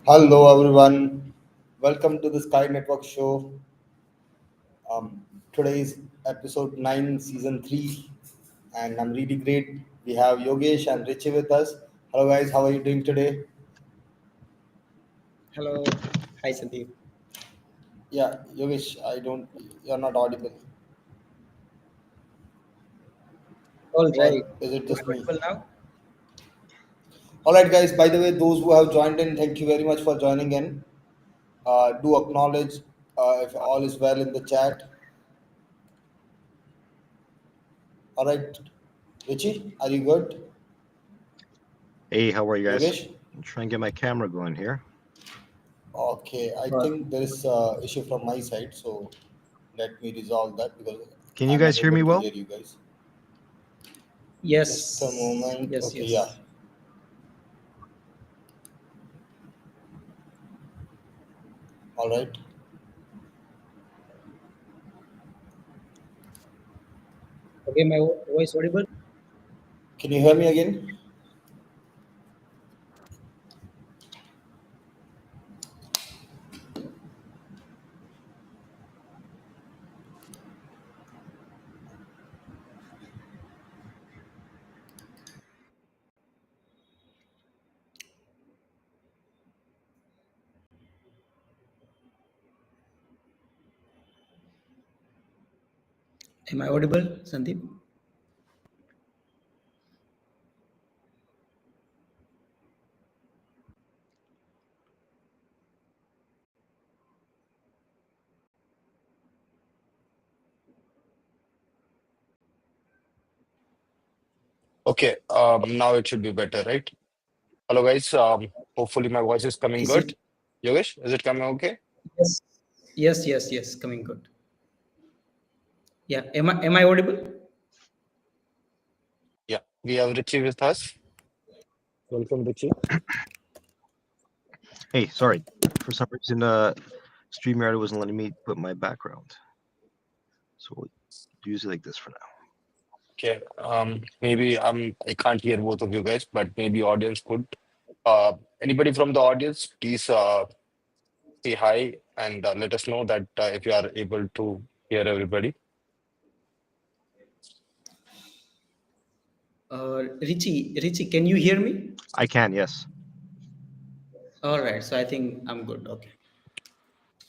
Hello, everyone. Welcome to the Sky Network show. Today is episode 9, season 3, and I'm really great. We have Yogesh and Richie with us. Hello, guys. How are you doing today? Hello. Hi, Sandeep. Yeah, Yogesh, you're not audible. All Or right. is it Am just I me? audible now? All right, guys. By the way, those who have joined in, thank you very much for joining in. Do acknowledge if all is well in the chat. All right, Richie, are you good? Hey, how are you guys? Yogesh? I'm trying to get my camera going here. Okay, I Uh, think there is issue from my side, so let me resolve that because Can you I'm guys hear unable me to well? hear you guys. Just a yes. moment. Yes. Okay, yeah. Yes. All right. Okay, my voice audible? Can you hear me again? Am I audible, Sandeep? Okay, now it should be better, right? Hello, guys. Hopefully my voice is coming Is it? good. Yogesh, is it coming okay? Yes. Yes. Yes. Yes. Coming good. Yeah. Am I audible? Yeah, we have Richie with us. Welcome, Richie. Hey, sorry. For some reason, StreamYard wasn't letting me put my background. So we'll use it like this for now. Okay, maybe I can't hear both of you guys, but maybe audience could. Anybody from the audience, please say hi and let us know that if you are able to hear everybody. Richie, can you hear me? I can, yes. All right. So I think I'm good. Okay.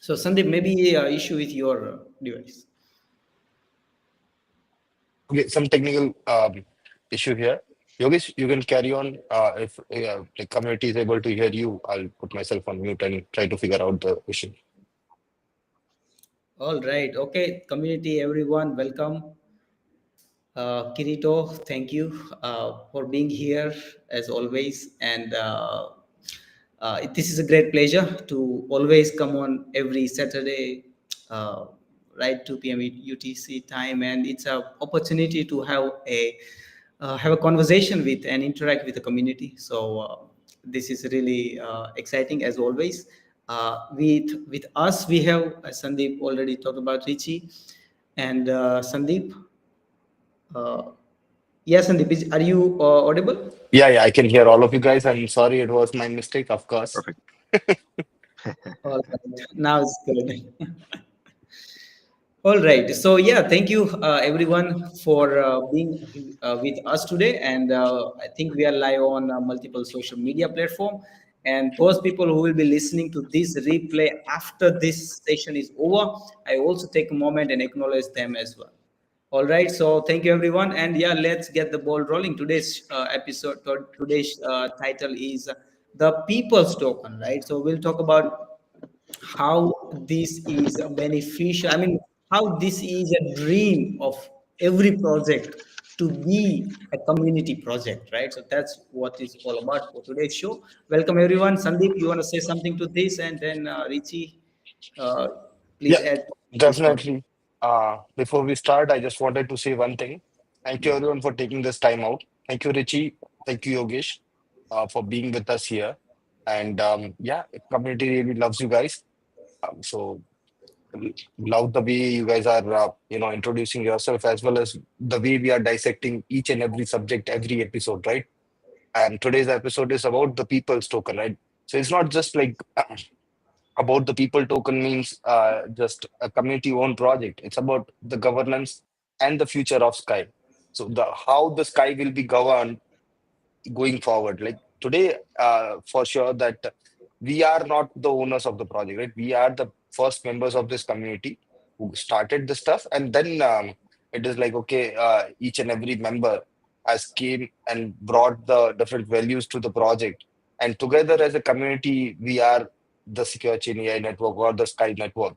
So Sandeep, maybe issue with your device. Okay, some technical issue here. Yogesh, you can carry on. If the community is able to hear you, I'll put myself on mute and try to figure out the issue. All right. Okay. Community, everyone, welcome. Kirito, thank you for being here as always. And this is a great pleasure to always come on every Saturday, uh, right 2 p.m. UTC time, and it's an opportunity to have a conversation with and interact with the community. So this is really exciting as always. With us, we have Sandeep already talked about Richie, and Sandeep. Uh, yes, Sandeep, are you audible? Yeah, I can hear all of you guys. I'm sorry, it was my mistake, of course. Perfect. All right, now it's good. All right. So yeah, thank you everyone for being with us today. And I think we are live on multiple social media platform. And those people who will be listening to this replay after this session is over, I also take a moment and acknowledge them as well. All right. So thank you everyone. And yeah, let's get the ball rolling. Today's title is the People's Token. Right. So we'll talk about how this is beneficial. I mean, how this is a dream of every project to be a community project, right? So that's what is all about for today's show. Welcome everyone. Sandeep, you want to say something to this, and then Richie, uh, please Yeah, add this point. definitely. Before we start, I just wanted to say one thing. Thank you, everyone, for taking this time out. Thank you, Richie. Thank you, Yogesh, for being with us here. And yeah, community really loves you guys. So love the way you guys are, introducing yourself as well as the way we are dissecting each and every subject, every episode, right? And today's episode is about the people's token, right? So it's not just like about the people token means just a community owned project. It's about the governance and the future of Sky. So the how the Sky will be governed going forward. Like today, for sure that we are not the owners of the project, right? We are the first members of this community who started the stuff, and then it is like okay, each and every member has came and brought the different values to the project, and together as a community, we are the secure chain AI network or the Sky network.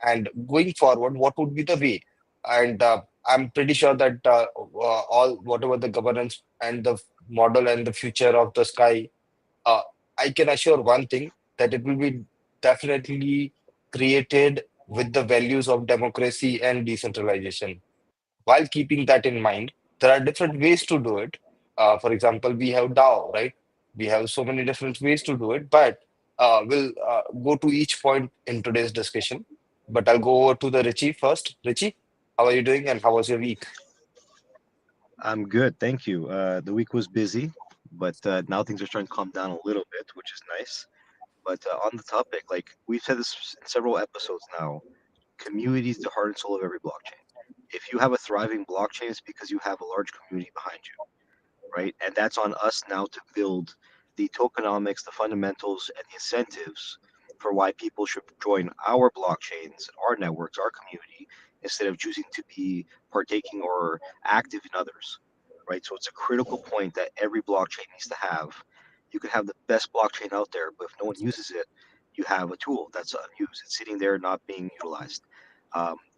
And going forward, what would be the way? And I'm pretty sure that all whatever the governance and the model and the future of the Sky, uh, I can assure one thing that it will be definitely created with the values of democracy and decentralization. While keeping that in mind, there are different ways to do it. For example, we have DAO, right? We have so many different ways to do it, but we'll go to each point in today's discussion. But I'll go over to the Richie first. Richie, how are you doing and how was your week? I'm good, thank you. The week was busy, but now things are starting to calm down a little bit, which is nice. But on the topic, like we've said this in several episodes now, community is the heart and soul of every blockchain. If you have a thriving blockchain, it's because you have a large community behind you, right? And that's on us now to build the tokenomics, the fundamentals, and the incentives for why people should join our blockchains, our networks, our community, instead of choosing to be partaking or active in others, right? So it's a critical point that every blockchain needs to have. You can have the best blockchain out there, but if no one uses it, you have a tool that's unused. It's sitting there not being utilized.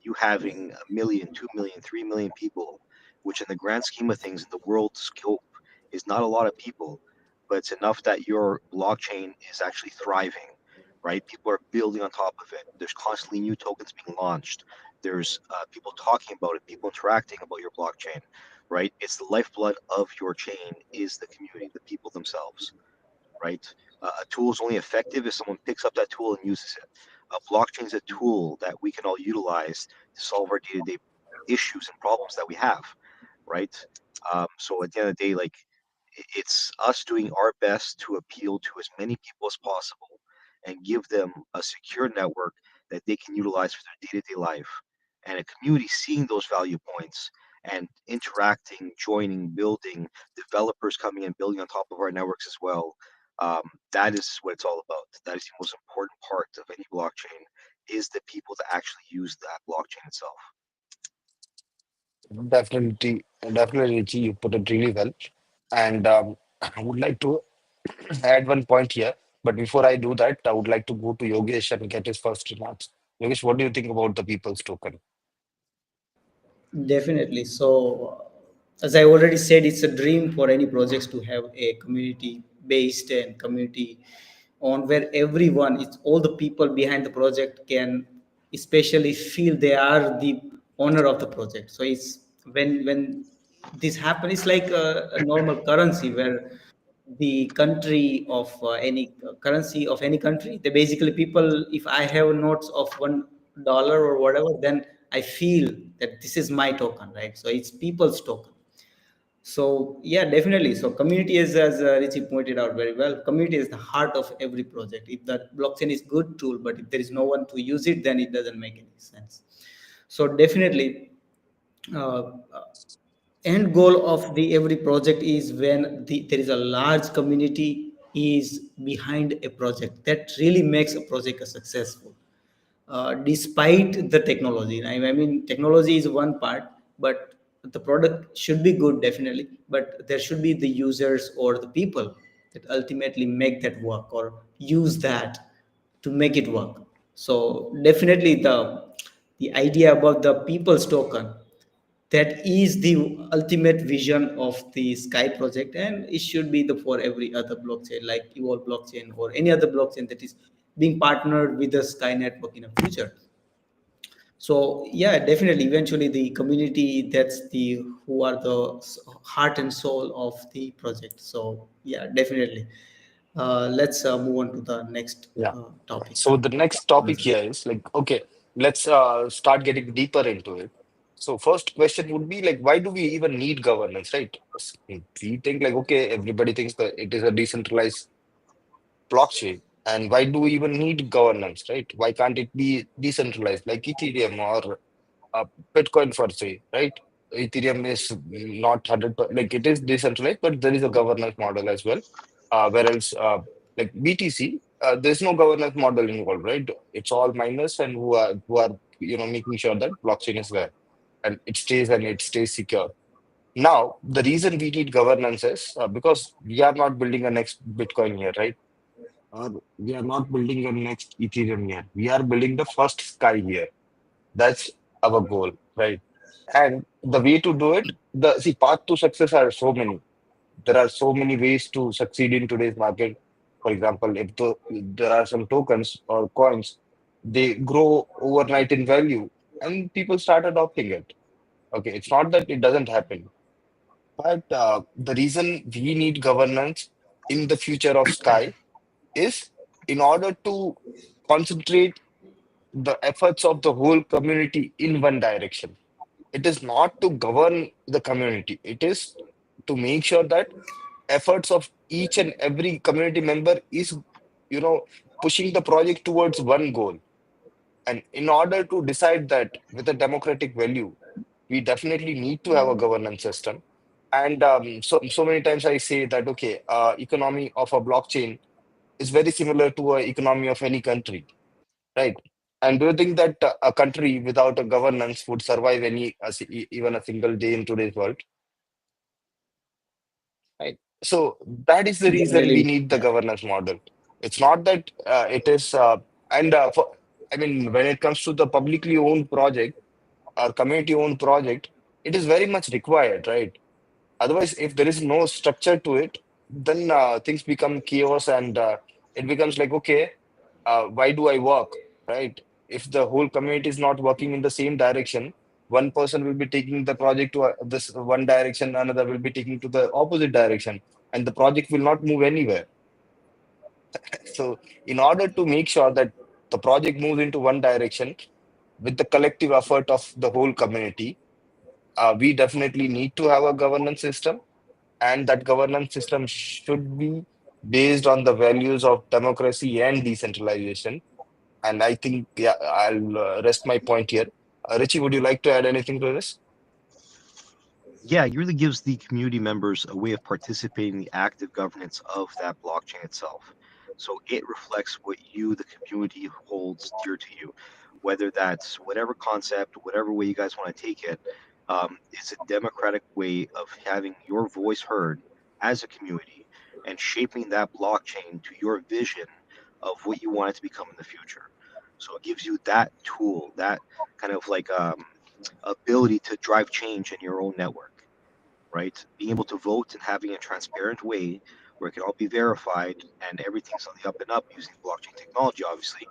You having a million, 2 million, 3 million people, which in the grand scheme of things, in the world scope, is not a lot of people, but it's enough that your blockchain is actually thriving, right? People are building on top of it. There's constantly new tokens being launched. There's people talking about it, people interacting about your blockchain, right? It's the lifeblood of your chain is the community, the people themselves, right? A tool is only effective if someone picks up that tool and uses it. A blockchain is a tool that we can all utilize to solve our day-to-day issues and problems that we have, right? So at the end of the day, like it's us doing our best to appeal to as many people as possible and give them a secure network that they can utilize for their day-to-day life, and a community seeing those value points and interacting, joining, building, developers coming and building on top of our networks as well. That is what it's all about. That is the most important part of any blockchain is the people that actually use that blockchain itself. Definitely, definitely, Richie, you put it really well. And I would like to add one point here. But before I do that, I would like to go to Yogesh and get his first remarks. Yogesh, what do you think about the people's token? Definitely. So, as I already said, it's a dream for any projects to have a community based and community on where everyone, it's all the people behind the project can especially feel they are the owner of the project. So it's when this happens, it's like a normal currency where the country of any currency of any country, they basically people, if I have notes of $1 or whatever, then I feel that this is my token, right? So it's people's token. So yeah, definitely. So community is, as Richie pointed out very well, community is the heart of every project. If the blockchain is good tool, but if there is no one to use it, then it doesn't make any sense. So definitely, uh, end goal of the every project is when there is a large community is behind a project, that really makes a project a successful, despite the technology. I mean, technology is one part, but the product should be good, definitely. But there should be the users or the people that ultimately make that work or use that to make it work. So definitely the idea about the people's token, that is the ultimate vision of the Sky project, and it should be the for every other blockchain like Evolve blockchain or any other blockchain that is being partnered with the Sky network in the future. So yeah, definitely, eventually the community, that's the who are the heart and soul of the project. So yeah, definitely. Let's move on to the next Yeah. topic. So the next topic here is like, okay, let's start getting deeper into it. So first question would be like, why do we even need governance, right? We think like, okay, everybody thinks that it is a decentralized blockchain, and why do we even need governance, right? Why can't it be decentralized like Ethereum or uh, Bitcoin for say, right? Ethereum is not 100%, like it is decentralized, but there is a governance model as well. Whereas like BTC, there's no governance model involved, right? It's all miners and who are making sure that blockchain is there and it stays secure. Now, the reason we need governance is because we are not building a next Bitcoin here, right? Or we are not building a next Ethereum here. We are building the first sky here. That's our goal, right? And the way to do it, the see path to success are so many. There are so many ways to succeed in today's market. For example, there are some tokens or coins, they grow overnight in value, and people start adopting it. Okay, it's not that it doesn't happen, but the reason we need governance in the future of Sky is in order to concentrate the efforts of the whole community in one direction. It is not to govern the community. It is to make sure that efforts of each and every community member is, you know, pushing the project towards one goal. And in order to decide that with a democratic value, we definitely need to have a governance system. And so many times I say that okay, economy of a blockchain is very similar to a economy of any country, right? And do you think that a country without a governance would survive even a single day in today's world? Right. So that is the reason we Definitely. need the governance model. It's not that it is, and I mean, when it comes to the publicly owned project or community owned project, it is very much required, right? Otherwise, if there is no structure to it, then things become chaos and it becomes like, okay, why do I work, right? If the whole community is not working in the same direction, one person will be taking the project to this one direction, another will be taking to the opposite direction, and the project will not move anywhere. So, in order to make sure that the project moves into one direction with the collective effort of the whole community, we definitely need to have a governance system, and that governance system should be based on the values of democracy and decentralization. And I think, yeah, I'll rest my point here. Richie, would you like to add anything to this? Yeah, it really gives the community members a way of participating in the active governance of that blockchain itself. So it reflects what you, the community, holds dear to you, whether that's whatever concept, whatever way you guys want to take it. It's a democratic way of having your voice heard as a community and shaping that blockchain to your vision of what you want it to become in the future. So it gives you that tool, that kind of like ability to drive change in your own network, right? Being able to vote and having a transparent way where it can all be verified and everything's on the up and up using blockchain technology, obviously.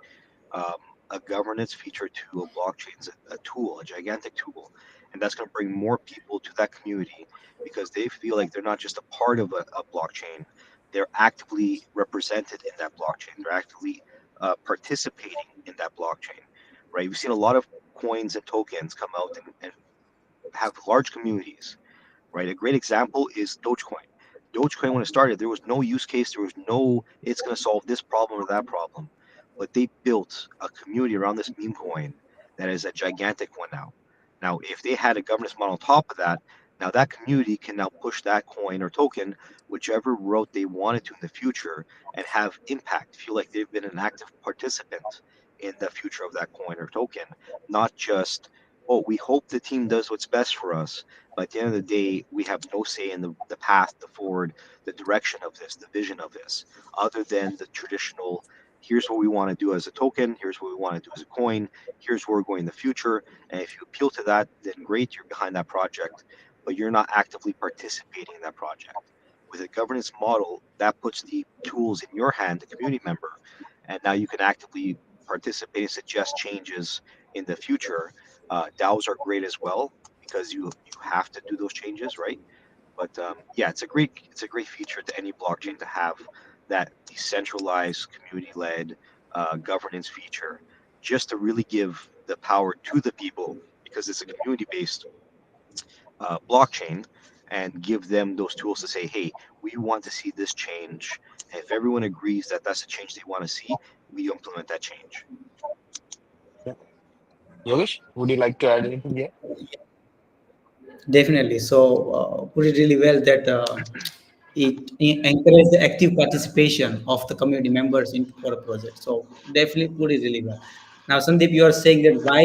Um, a governance feature to a blockchain is a tool, a gigantic tool. And that's going to bring more people to that community because they feel like they're not just a part of a blockchain, they're actively represented in that blockchain. They're actively participating in that blockchain, right? We've seen a lot of coins and tokens come out and have large communities, right? A great example is Dogecoin. Dogecoin, when it started, there was no use case. There was no, it's going to solve this problem or that problem. But they built a community around this meme coin that is a gigantic one now. Now, if they had a governance model on top of that, now that community can now push that coin or token whichever route they wanted to in the future and have impact, feel like they've been an active participant in the future of that coin or token, not just, oh, we hope the team does what's best for us, but at the end of the day, we have no say in the path, the forward, the direction of this, the vision of this, other than the traditional, here's what we want to do as a token, here's what we want to do as a coin, here's where we're going in the future. And if you appeal to that, then great, you're behind that project, but you're not actively participating in that project. With a governance model, that puts the tools in your hand, the community member, and now you can actively participate and suggest changes in the future. DAOs are great as well because you have to do those changes, right? But yeah, it's a great feature to any blockchain to have that decentralized, community-led governance feature, just to really give the power to the people because it's a community-based blockchain, and give them those tools to say, hey, we want to see this change. And if everyone agrees that that's the change they want to see, we implement that change. Yeah. Yogesh, would you like to add anything here? Definitely. So, put it really well that it encourages the active participation of the community members in for a project. So, definitely put it really well. Now, Sandeep, you are saying that why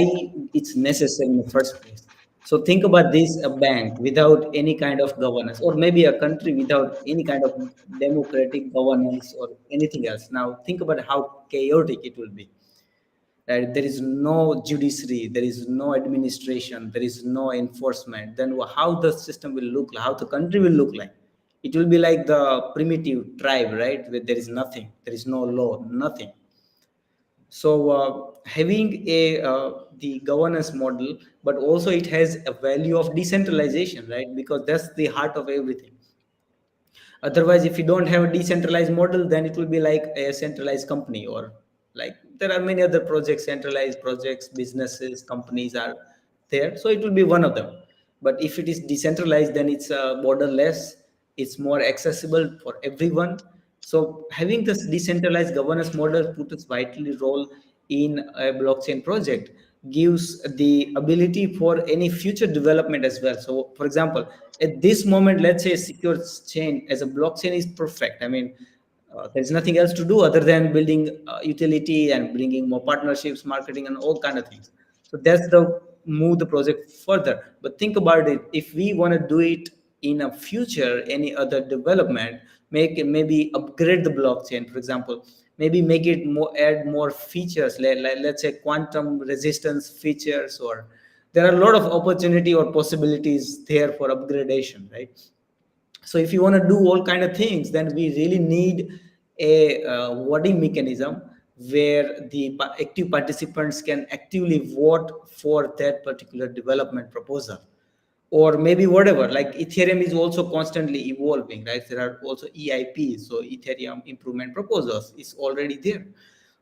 it's necessary in the first place. So, think about this: a bank without any kind of governance, or maybe a country without any kind of democratic governance or anything else. Now, think about how chaotic it will be, right? There is no judiciary, there is no administration, there is no enforcement. Then how the system will look like, how the country will look like? It will be like the primitive tribe, right, where there is nothing, there is no law, nothing. So having a the governance model, but also it has a value of decentralization, right? Because that's the heart of everything. Otherwise, if you don't have a decentralized model, then it will be like a centralized company, or like there are many other projects, centralized projects, businesses, companies are there. So it will be one of them. But if it is decentralized, then it's borderless, it's more accessible for everyone. So having this decentralized governance model put its vitally role in a blockchain project gives the ability for any future development as well. So for example, at this moment, let's say a secure chain as a blockchain is perfect. I mean, there's nothing else to do other than building utility and bringing more partnerships, marketing, and all kind of things. So that's the move the project further. But think about it: if we want to do it in a future, any other development, make it, maybe upgrade the blockchain, for example, maybe make it more, add more features, like let's say quantum resistance features, or there are a lot of opportunity or possibilities there for upgradation, right? So if you want to do all kind of things, then we really need a voting mechanism where the active participants can actively vote for that particular development proposal, or maybe whatever. Like ethereum is also constantly evolving, right? There are also eips, so ethereum improvement proposals is already there.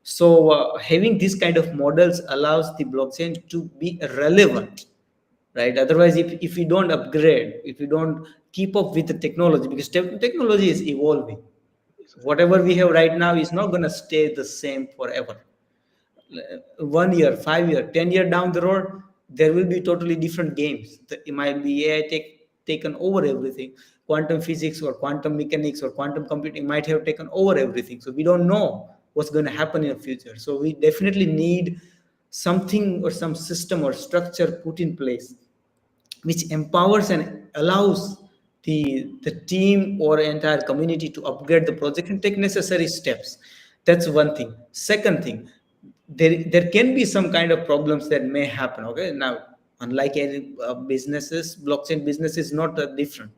So having this kind of models allows the blockchain to be relevant, right? Otherwise, if we don't upgrade, if we don't keep up with the technology, because technology is evolving, whatever we have right now is not going to stay the same forever. 1 year, 5 year, 10 year down the road, there will be totally different games. It might be AI taken over everything. Quantum physics or quantum mechanics or quantum computing might have taken over everything. So we don't know what's going to happen in the future. So we definitely need something or some system or structure put in place which empowers and allows the team or entire community to upgrade the project and take necessary steps. That's one thing. Second thing, there can be some kind of problems that may happen. Okay, now unlike any businesses, blockchain business is not different.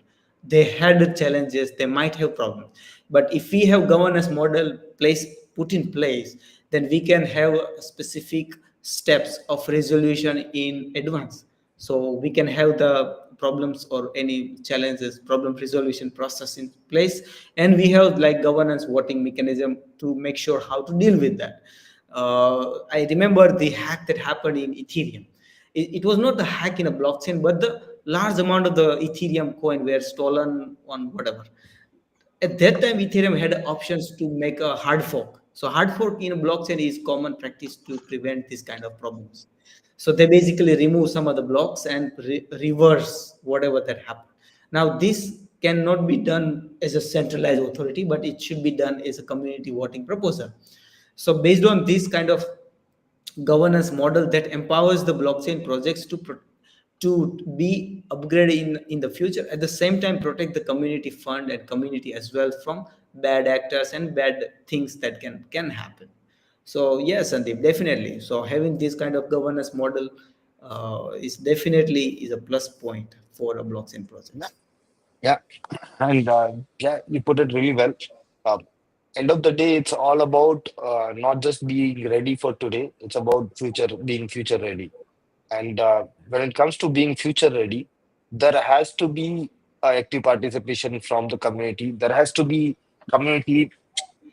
They had challenges, they might have problems, but if we have governance model place put in place, then we can have specific steps of resolution in advance. So we can have the problems or any challenges problem resolution process in place, and we have like governance voting mechanism to make sure how to deal with that. I remember the hack that happened in ethereum. It was not the hack in a blockchain, but the large amount of the ethereum coin were stolen on whatever. At that time, ethereum had options to make a hard fork. So hard fork in a blockchain is common practice to prevent this kind of problems. So they basically remove some of the blocks and reverse whatever that happened. Now this cannot be done as a centralized authority, but it should be done as a community voting proposal. So based on this kind of governance model that empowers the blockchain projects to be upgraded in the future, at the same time protect the community fund and community as well from bad actors and bad things that can happen. So yes, Sandeep, definitely. So having this kind of governance model is definitely is a plus point for a blockchain Yeah. projects. Yeah. And yeah, you put it really well. Uh, End of the day, it's all about not just being ready for today, it's about being future ready. And when it comes to being future ready, there has to be active participation from the community. There has to be community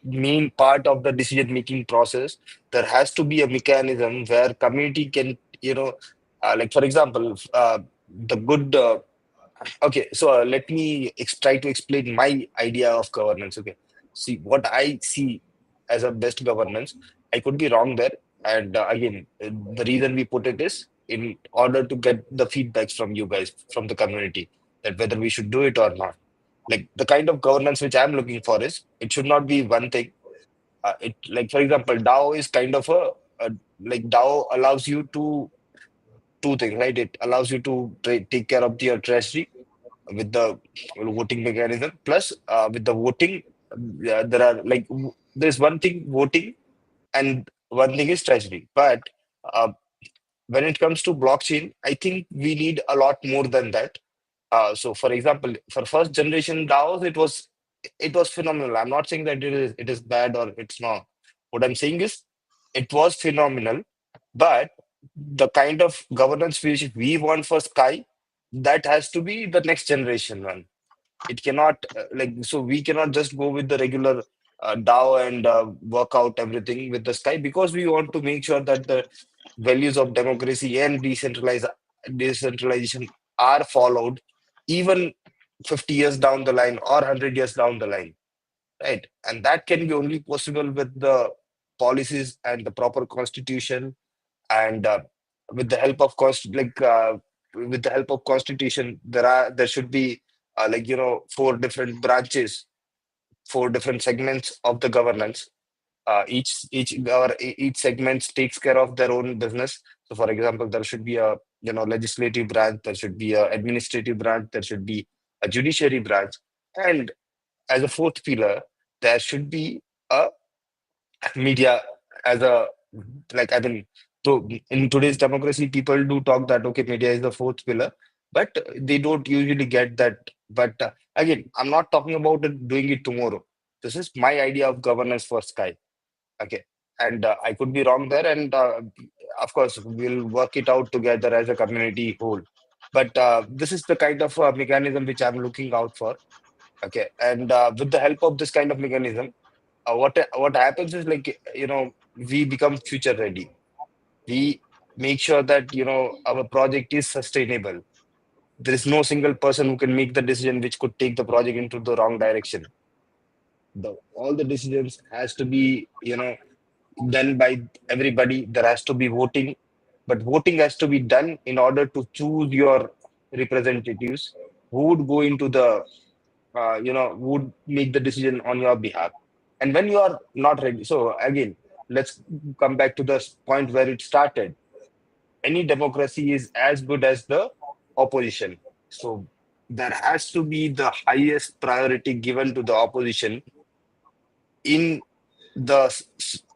main part of the decision making process. There has to be a mechanism where community can, like for example, the good. Okay, so let me try to explain my idea of governance. Okay, see what I see as a best governance. I could be wrong there, and again, the reason we put it is in order to get the feedbacks from you guys, from the community, that whether we should do it or not. Like the kind of governance which I'm looking for is it should not be one thing. It like for example, DAO is kind of a like DAO allows you to two things, right? It allows you to take care of your treasury with the voting mechanism. Plus, with the voting, there are like there's one thing voting and one thing is treasury. But uh, when it comes to blockchain, I think we need a lot more than that. So, for example, for first generation DAOs, it was phenomenal. I'm not saying that it is bad or it's not. What I'm saying is it was phenomenal, but the kind of governance which we want for Sky, that has to be the next generation one. It cannot so we cannot just go with the regular DAO and work out everything with the Sky, because we want to make sure that the values of democracy and decentralization are followed even 50 years down the line or 100 years down the line, right? And that can be only possible with the policies and the proper constitution, and with the help of with the help of constitution, there should be four different branches, four different segments of the governance. Each segment takes care of their own business. So for example, there should be a legislative branch, there should be a administrative branch, there should be a judiciary branch, and as a fourth pillar, there should be a media as a I mean, so in today's democracy, people do talk that okay, media is the fourth pillar, but they don't usually get that. But again, I'm not talking about doing it tomorrow. This is my idea of governance for Sky. Okay, and I could be wrong there, and of course, we'll work it out together as a community whole. But this is the kind of mechanism which I'm looking out for. Okay, and with the help of this kind of mechanism, what happens is we become future ready. We make sure that our project is sustainable. There is no single person who can make the decision which could take the project into the wrong direction. All the decisions has to be done by everybody. There has to be voting, but voting has to be done in order to choose your representatives who would go into the would make the decision on your behalf. And when you are not ready, so again, let's come back to the point where it started. Any democracy is as good as the opposition. So there has to be the highest priority given to the opposition in the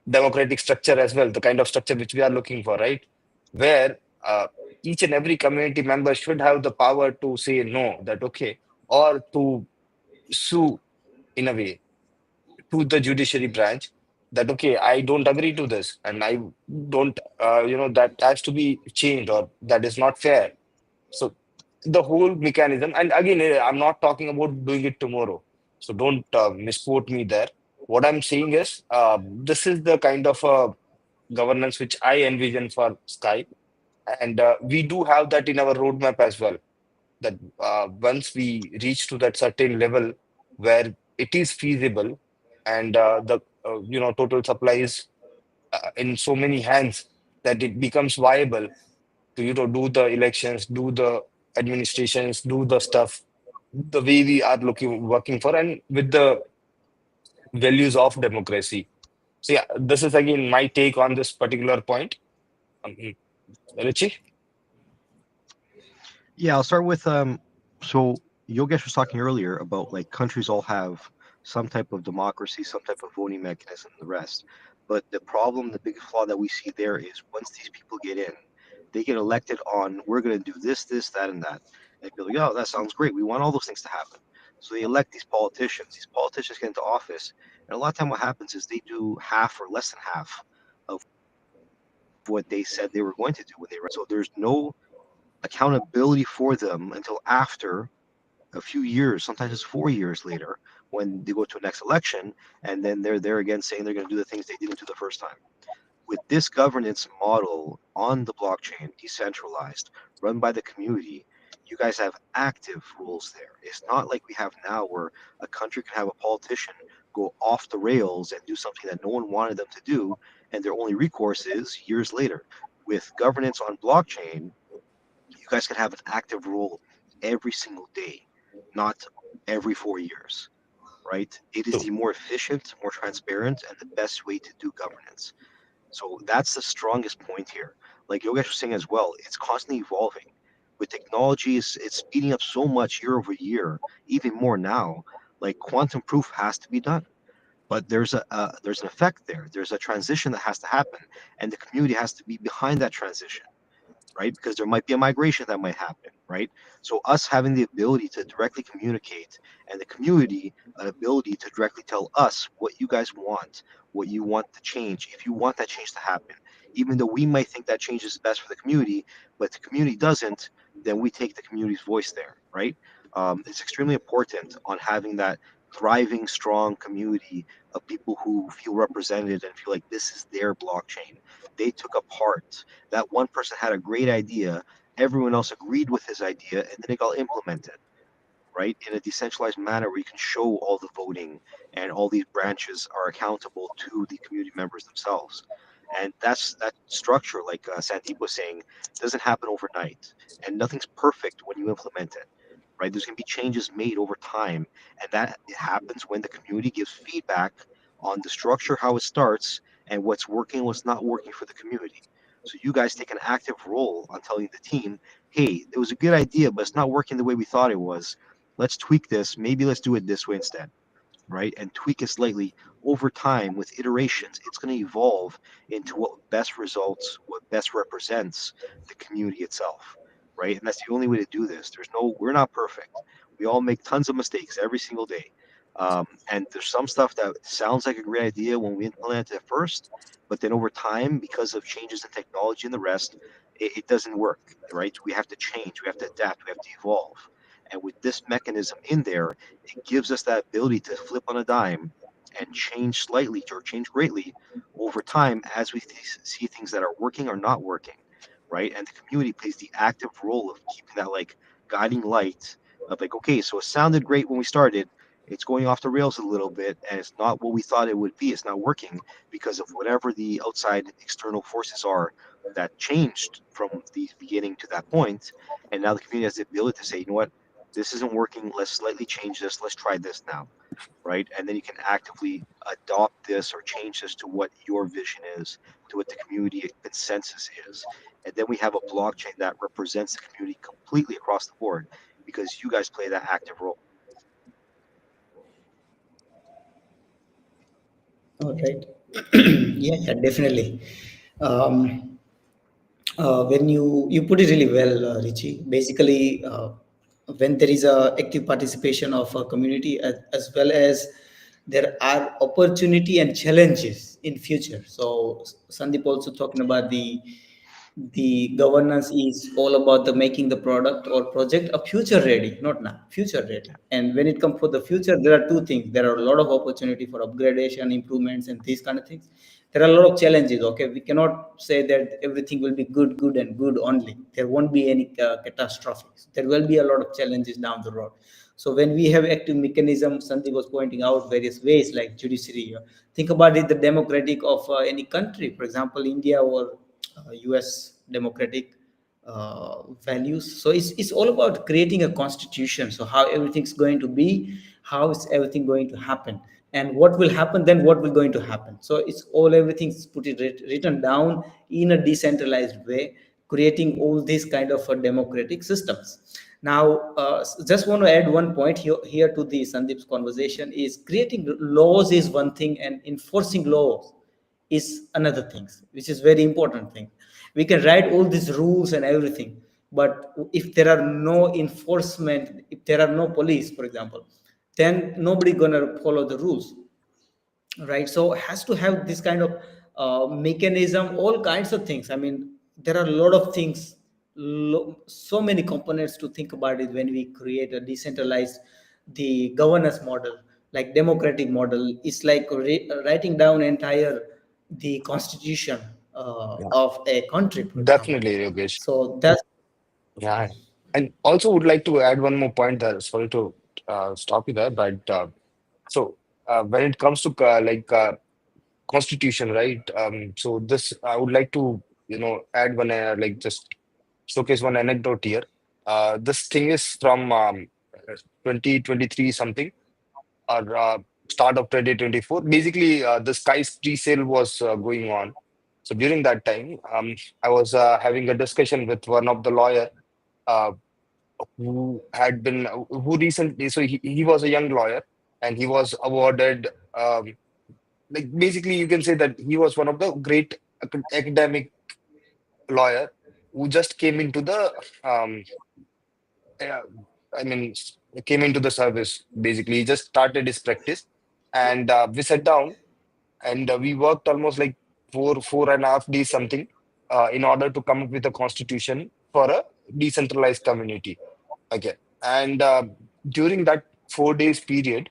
democratic structure as well, the kind of structure which we are looking for, right? Where each and every community member should have the power to say no, that okay, or to sue in a way to the judiciary branch that okay, I don't agree to this, and I don't that has to be changed, or that is not fair. So the whole mechanism, and again, I'm not talking about doing it tomorrow, so don't misquote me there. What I'm saying is this is the kind of governance which I envision for Sky, and we do have that in our roadmap as well, that once we reach to that certain level where it is feasible, and the total supply is in so many hands, that it becomes viable to do the elections, do the administrations, do the stuff the way we are looking working for, and with the values of democracy. So yeah, this is again my take on this particular point. um, Richie. Yeah, I'll start with so Yogesh was talking earlier about like countries all have some type of democracy, some type of voting mechanism, and the rest. But the problem, the biggest flaw that we see there is once these people get in, they get elected on we're going to do this, this, that, and that. And people like, oh, that sounds great. We want all those things to happen. So they elect these politicians. These politicians get into office, and a lot of time what happens is they do half or less than half of what they said they were going to do when they ran. So there's no accountability for them until after a few years, sometimes it's 4 years later, when they go to a next election, and then they're there again saying they're going to do the things they didn't do the first time. With this governance model on the blockchain, decentralized, run by the community, You guys have active rules there. It's not like we have now where a country can have a politician go off the rails and do something that no one wanted them to do, and their only recourse is years later. With governance on blockchain, you guys can have an active rule every single day, not every 4 years, right? It is the True. more efficient, more transparent, and the best way to do governance. So that's the strongest point here. Like Yogesh was saying as well, it's constantly evolving. With technology, it's speeding up so much year over year, even more now. Like quantum proof has to be done, but there's an effect there. There's a transition that has to happen, and the community has to be behind that transition, right? Because there might be a migration that might happen, right? So us having the ability to directly communicate and the community an ability to directly tell us what you guys want, what you want to change, if you want that change to happen, even though we might think that change is best for the community, but the community doesn't, then we take the community's voice there, right? It's extremely important on having that thriving, strong community of people who feel represented and feel like this is their blockchain. They took a part. That one person had a great idea, everyone else agreed with his idea, and then it got implemented, right? In a decentralized manner where you can show all the voting and all these branches are accountable to the community members themselves. And that's that structure, like Sandeep was saying, doesn't happen overnight. And nothing's perfect when you implement it, right? There's going to be changes made over time. And that happens when the community gives feedback on the structure, how it starts, and what's working, what's not working for the community. So you guys take an active role on telling the team, hey, it was a good idea, but it's not working the way we thought it was. Let's tweak this. Maybe let's do it this way instead, right? And tweak it slightly over time with iterations. It's going to evolve into what best results, what best represents the community itself, right? And that's the only way to do this. We're not perfect. We all make tons of mistakes every single day. And there's some stuff that sounds like a great idea when we implement it at first, but then over time, because of changes in technology and the rest, it doesn't work, right? We have to change, we have to adapt, we have to evolve. And with this mechanism in there, it gives us that ability to flip on a dime and change slightly or change greatly over time as we see things that are working or not working, right? And the community plays the active role of keeping that like guiding light of like, okay, so it sounded great when we started. It's going off the rails a little bit, and it's not what we thought it would be. It's not working because of whatever the outside external forces are that changed from the beginning to that point. And now the community has the ability to say, you know what, this isn't working. Let's slightly change this. Let's try this now, right? And then you can actively adopt this or change this to what your vision is, to what the community consensus is. And then we have a blockchain that represents the community completely across the board because you guys play that active role. All right. Yeah, yeah, definitely. Um, when you put it really well, Richie. Basically, when there is a active participation of a community, as well as there are opportunity and challenges in future. So Sandeep also talking about the governance is all about the making the product or project a future ready, not now, future ready. And when it comes for the future, there are two things. There are a lot of opportunity for upgradation, improvements, and these kind of things. There are a lot of challenges. Okay, we cannot say that everything will be good and good only. There won't be any catastrophes. There will be a lot of challenges down the road. So when we have active mechanism, Sandeep was pointing out various ways like judiciary. Think about it, the democratic of any country, for example, India or US democratic values. So it's all about creating a constitution. So how everything's going to be, how is everything going to happen, and what will happen, then what will going to happen. So it's all everything's put it written down in a decentralized way, creating all these kind of democratic systems. Now, just want to add one point here to the Sandeep's conversation is creating laws is one thing and enforcing laws is another thing, which is very important thing. We can write all these rules and everything, but if there are no enforcement, if there are no police, for example, then nobody gonna follow the rules, right? So it has to have this kind of mechanism, all kinds of things. I mean, there are a lot of things, so many components to think about it when we create a decentralized the governance model, like democratic model. It's like writing down entire the constitution Yeah, of a country, for example. definitely, Yogesh. So that's Yeah. And also would like to add one more point there. Sorry to stop you there, but so when it comes to constitution, right? So this I would like to add one just showcase one anecdote here. This thing is from 2023 something, or start of 2024. Basically, the Sky's pre-sale was going on. So during that time, I was having a discussion with one of the lawyer uh, who recently, so he was a young lawyer, and he was awarded, like basically you can say that he was one of the great academic lawyer who just came into the uh, I mean came into the service. Basically, he just started his practice, and we sat down, and we worked almost like 4.5 days something, in order to come up with a constitution for a decentralized community. Okay. And during that 4 days period,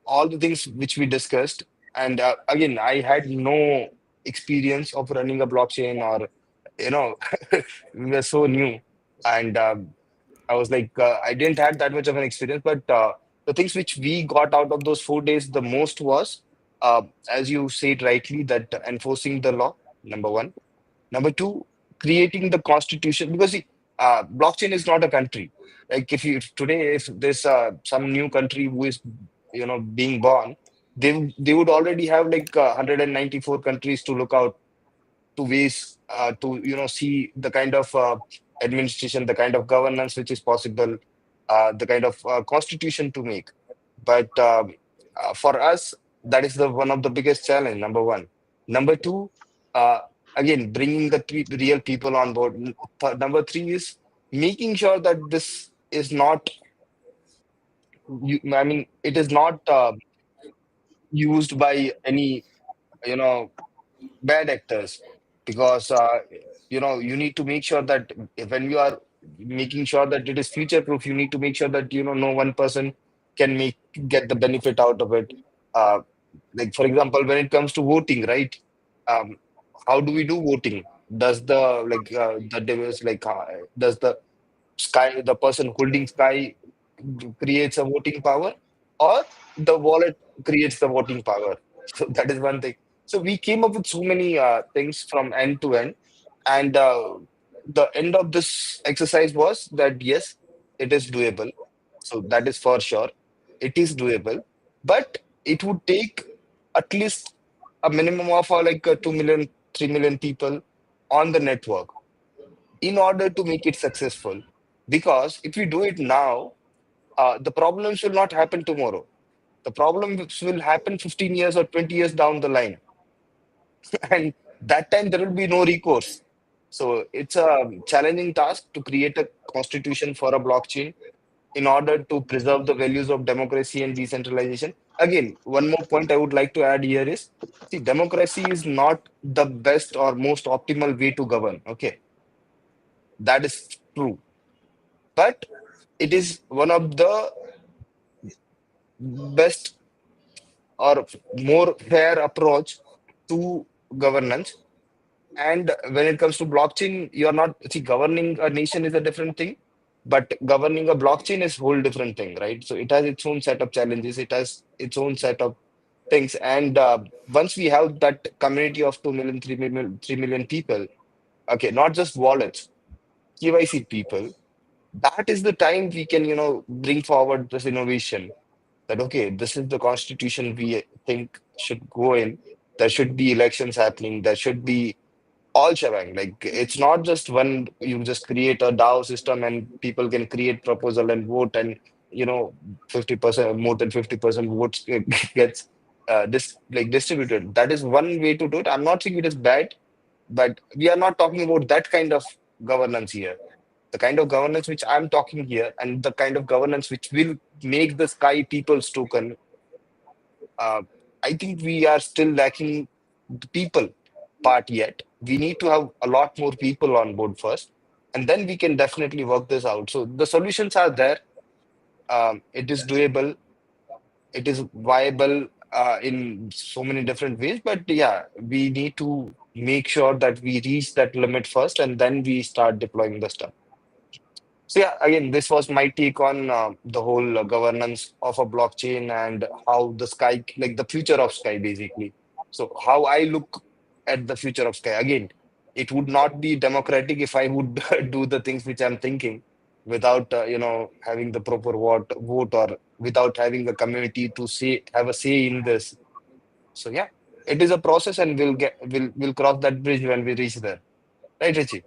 all the things which we discussed, and again, I had no experience of running a blockchain, or, you know, we were so new. And I was like, I didn't have that much of an experience, but the things which we got out of those 4 days the most was, as you said rightly, that enforcing the law, number one. Number two, creating the constitution, because see, blockchain is not a country. Like if today, if there's some new country who is, being born, they would already have like 194 countries to look out, to ways to see the kind of administration, the kind of governance which is possible, the kind of constitution to make. But for us, that is the one of the biggest challenge. Number one. Number two, uh, again, bringing the real people on board. Number three is making sure that this is not. I mean, it is not used by any you know bad actors, because you need to make sure that when you are making sure that it is future proof, you need to make sure that no one person can get the benefit out of it. uh, like for example, when it comes to voting, right? um, how do we do voting? Does the device, does the person holding Sky creates a voting power, or the wallet creates the voting power? So that is one thing. So we came up with so many things from end to end, and the end of this exercise was that yes, it is doable. So that is for sure, it is doable, but it would take at least a minimum of 2 million, 3 million people on the network in order to make it successful. Because if we do it now, the problems will not happen tomorrow. The problems will happen 15 years or 20 years down the line. And that time there will be no recourse. So it's a challenging task to create a constitution for a blockchain in order to preserve the values of democracy and decentralization. Again, one more point I would like to add here is, see, democracy is not the best or most optimal way to govern. Okay, that is true. But it is one of the best or more fair approach to governance. And when it comes to blockchain, you're not, see, governing a nation is a different thing, but governing a blockchain is whole different thing, right? So it has its own set of challenges, it has its own set of things. And once we have that community of 2 million, 3 million, 3 million people, okay, not just wallets, KYC people, that is the time we can, bring forward this innovation, that okay, this is the constitution we think should go in. There should be elections happening. There should be all shebang. Like it's not just when you just create a DAO system and people can create proposal and vote, and 50%, more than 50% votes gets distributed. That is one way to do it. I'm not saying it is bad, but we are not talking about that kind of governance here. The kind of governance which I'm talking here, and the kind of governance which will make the Sky People's Token, uh, I think we are still lacking the people part yet. We need to have a lot more people on board first, and then we can definitely work this out. So the solutions are there. It is doable. It is viable in so many different ways. But yeah, we need to make sure that we reach that limit first, and then we start deploying the stuff. So yeah, again, this was my take on the whole governance of a blockchain and how the sky, like the future of sky, basically. So how I look at the future of sky. Again, it would not be democratic if I would do the things which I'm thinking without, having the proper vote or without having a community to say have a say in this. So yeah, it is a process, and we'll cross that bridge when we reach there. Right, Richie?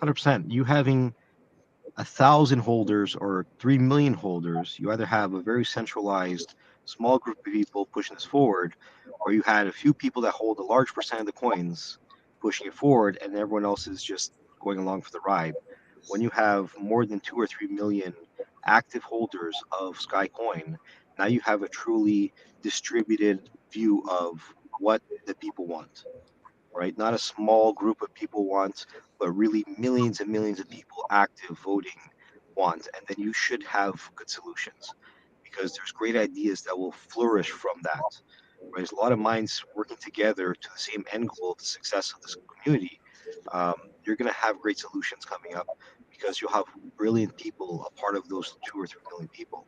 100%. You having 1,000 holders or 3 million holders, you either have a very centralized small group of people pushing this forward, or you had a few people that hold a large percent of the coins pushing it forward, and everyone else is just going along for the ride. When you have more than 2 or 3 million active holders of Sky Coin, now you have a truly distributed view of what the people want, right? Not a small group of people want, but really millions and millions of people active voting want. And then you should have good solutions because there's great ideas that will flourish from that. Right? There's a lot of minds working together to the same end goal of the success of this community. You're going to have great solutions coming up because you'll have brilliant people a part of those 2 or 3 million people,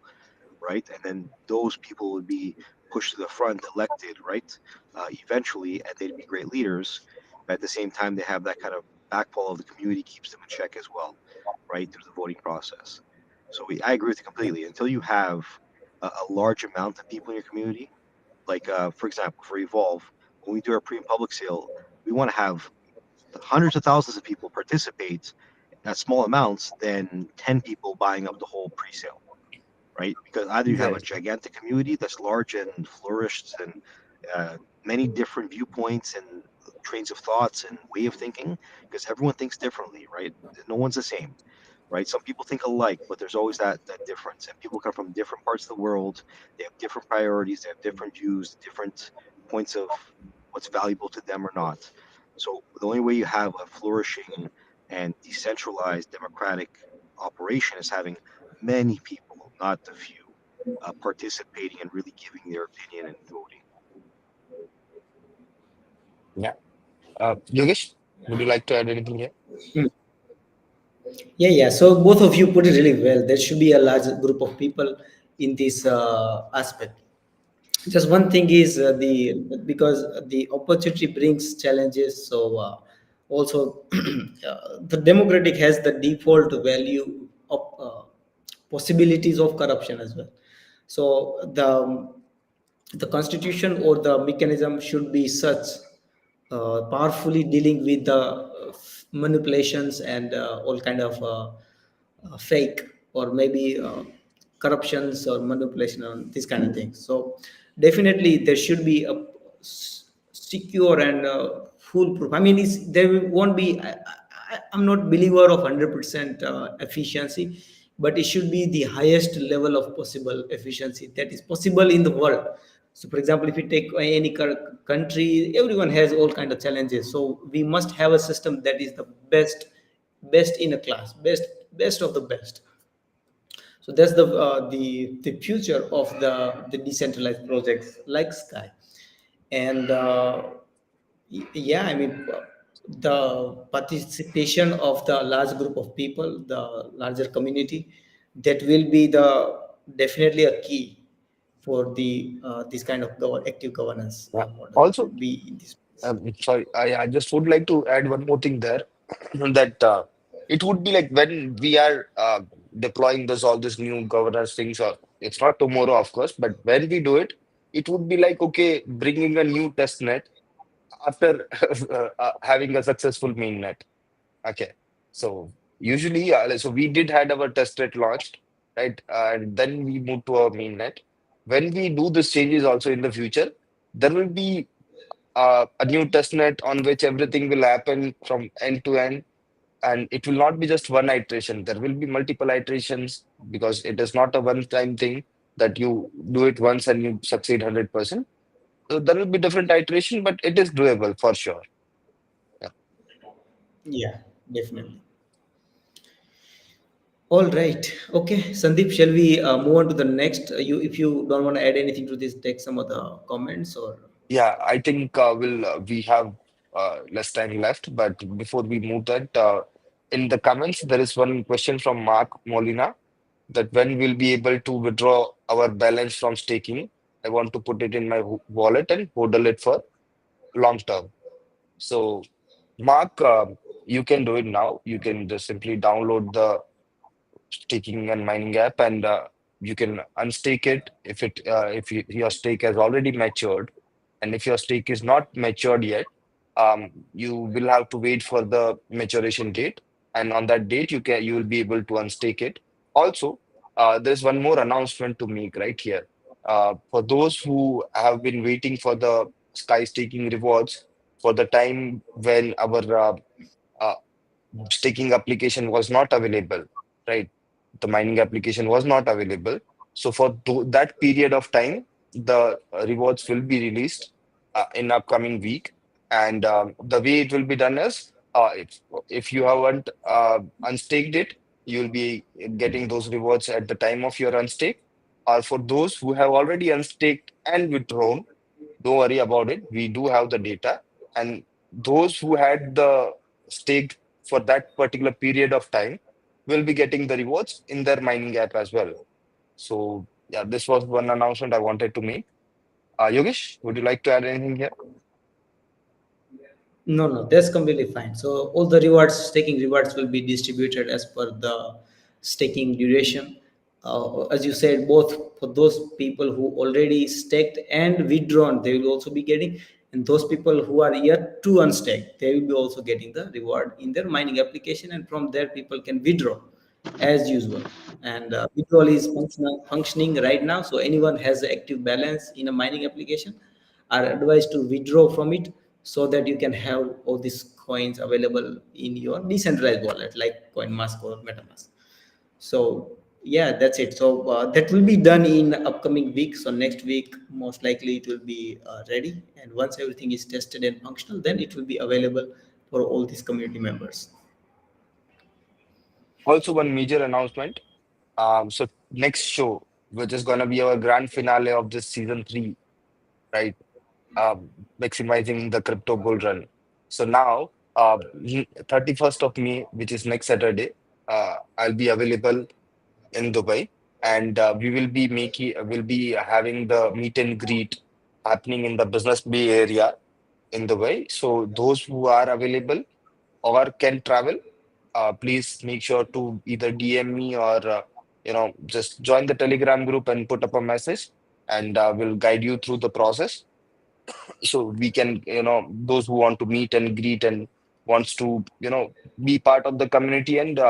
right? And then those people would be pushed to the front, elected, right? Eventually, and they'd be great leaders. But at the same time, they have that kind of backfall of the community keeps them in check as well, right? Through the voting process. So I agree with you completely. Until you have a large amount of people in your community, like for example, for Evolve, when we do our pre and public sale, we want to have hundreds of thousands of people participate at small amounts than 10 people buying up the whole pre-sale, right? Because either you have a Right. gigantic community that's large and flourished and uh, many different viewpoints and trains of thoughts and way of thinking, because everyone thinks differently, right? No one's the same, right? Some people think alike, but there's always that difference. And people come from different parts of the world. They have different priorities. They have different views, different points of what's valuable to them or not. So the only way you have a flourishing and decentralized democratic operation is having many people, not a few, participating and really giving their opinion and voting. Yeah. Yogesh, would you like to add anything here? Hmm. Yeah, yeah. So both of you put it really well. There should be a large group of people in this aspect. Just one thing is the because the opportunity brings challenges. So also the democratic has the default value of possibilities of corruption as well. So the constitution or the mechanism should be such powerfully dealing with the manipulations and all kind of fake or maybe corruptions or manipulation on these kind of things. So definitely there should be a secure and foolproof. I mean, there won't be. I'm not believer of 100% efficiency, but it should be the highest level of possible efficiency that is possible in the world. So, for example, if you take any country, everyone has all kind of challenges. So we must have a system that is the best in a class, best of the best. So that's the future of the decentralized projects like Sky. And yeah, I mean, the participation of the large group of people, the larger community, that will be the definitely a key for the this kind of active governance Yeah. model to Also, be in this. sorry, I just would like to add one more thing there that it would be like when we are deploying this all this new governance things, or it's not tomorrow, of course, but when we do it, it would be like okay, bringing a new test net after having a successful main net. Okay, so usually, so we did had our test net launched, right, and then we moved to our main net. When we do this changes also in the future, there will be a new test net on which everything will happen from end to end, and it will not be just one iteration. There will be multiple iterations because it is not a one-time thing that you do it once and you succeed 100%. So there will be different iteration, but it is doable for sure. Yeah. Yeah, definitely. All right. Okay, Sandeep, shall we move on to the next? You, if you don't want to add anything to this, take some other comments or. Yeah, I think we have less time left, but before we move that, in the comments, there is one question from Mark Molina that when we'll be able to withdraw our balance from staking. I want to put it in my wallet and hodl it for long term. So, Mark, you can do it now. You can just simply download the staking and mining app, and you can unstake it if your stake has already matured, and if your stake is not matured yet, you will have to wait for the maturation date, and on that date you will be able to unstake it. Also, there's one more announcement to make right here. For those who have been waiting for the Sky staking rewards for the time when our uh, staking application was not available, right? The mining application was not available. So for that period of time, the rewards will be released in upcoming week. And the way it will be done is, if you haven't unstaked it, you'll be getting those rewards at the time of your unstake. Or for those who have already unstaked and withdrawn, don't worry about it. We do have the data. And those who had the stake for that particular period of time will be getting the rewards in their mining app as well. So, yeah, this was one announcement I wanted to make. Yogesh, would you like to add anything here? No, no, that's completely fine. So all the rewards, staking rewards will be distributed as per the staking duration. As you said, both for those people who already staked and withdrawn, they will also be getting, and those people who are yet to unstake, they will be also getting the reward in their mining application, and from there people can withdraw as usual. And withdrawal is functioning right now. So anyone has an active balance in a mining application are advised to withdraw from it so that you can have all these coins available in your decentralized wallet like CoinMask or MetaMask. So yeah, that's it. So that will be done in upcoming week. So next week, most likely it will be ready. And once everything is tested and functional, then it will be available for all these community members. Also, one major announcement. So next show, which is going to be our grand finale of this season three, right? Maximizing the crypto bull run. So now, 31st of May, which is next Saturday, I'll be available in Dubai, and we'll be having the meet and greet happening in the Business Bay area in Dubai. So those who are available or can travel, please make sure to either DM me or just join the Telegram group and put up a message, and we'll guide you through the process. So we can, those who want to meet and greet and wants to be part of the community, and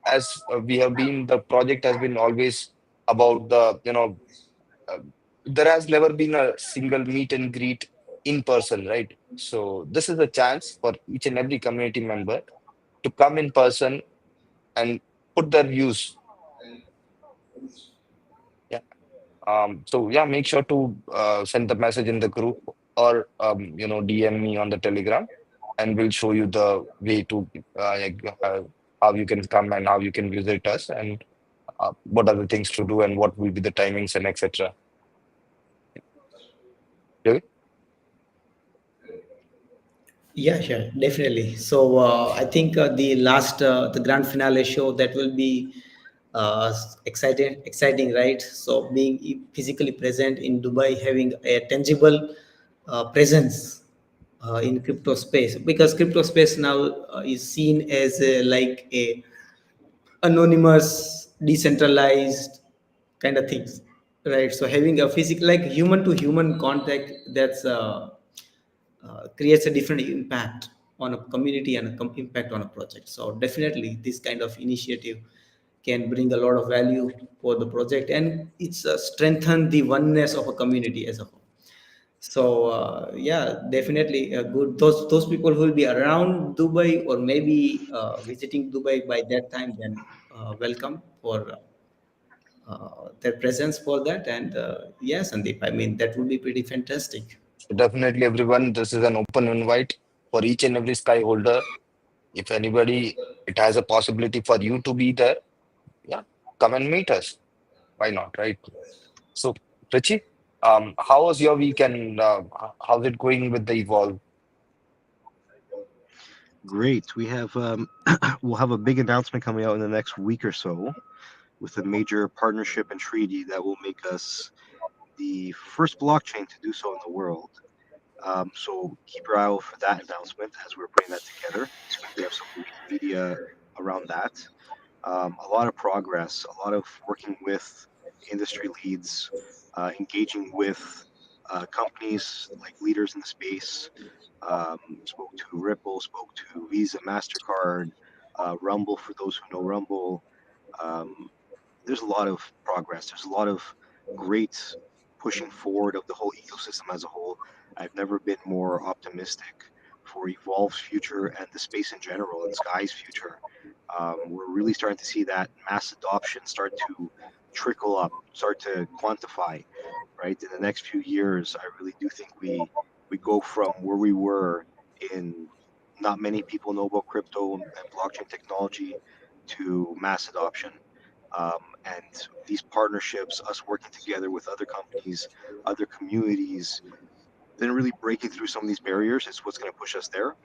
as we have been, the project has been always about the uh, there has never been a single meet and greet in person, right? So this is a chance for each and every community member to come in person and put their views. Yeah. So yeah, make sure to send the message in the group, or DM me on the Telegram, and we'll show you the way to how you can come and how you can visit us, and what are the things to do and what will be the timings and etc. Okay? Yeah, sure, definitely. So I think the grand finale show that will be exciting, right? So being physically present in Dubai, having a tangible presence in crypto space, because crypto space now is seen as like a anonymous, decentralized kind of things, right? So having a physical, like human to human contact, that's creates a different impact on a community and a impact on a project. So definitely, this kind of initiative can bring a lot of value for the project, and it's strengthen the oneness of a community as a whole. So yeah, definitely good. Those people who will be around Dubai or maybe visiting Dubai by that time, then welcome for their presence for that. And yeah, Sandeep, I mean that would be pretty fantastic. So definitely, everyone, this is an open invite for each and every sky holder. If anybody, it has a possibility for you to be there, yeah, come and meet us. Why not, right? So, Richie, how was your weekend? How's it going with the Evolve? Great. We have we'll have a big announcement coming out in the next week or so with a major partnership and treaty that will make us the first blockchain to do so in the world. So keep your eye out for that announcement as we're putting that together. We have some media around that. A lot of progress, a lot of working with industry leads, engaging with companies like leaders in the space. Spoke to Ripple, spoke to Visa, Mastercard, Rumble for those who know Rumble. Um, there's a lot of progress. There's a lot of great pushing forward of the whole ecosystem as a whole. I've never been more optimistic for Evolve's future and the space in general and SCAI's future. We're really starting to see that mass adoption start to trickle up, start to quantify, right? In the next few years, I really do think we go from where we were in not many people know about crypto and blockchain technology to mass adoption. And these partnerships, us working together with other companies, other communities, then really breaking through some of these barriers is what's going to push us there.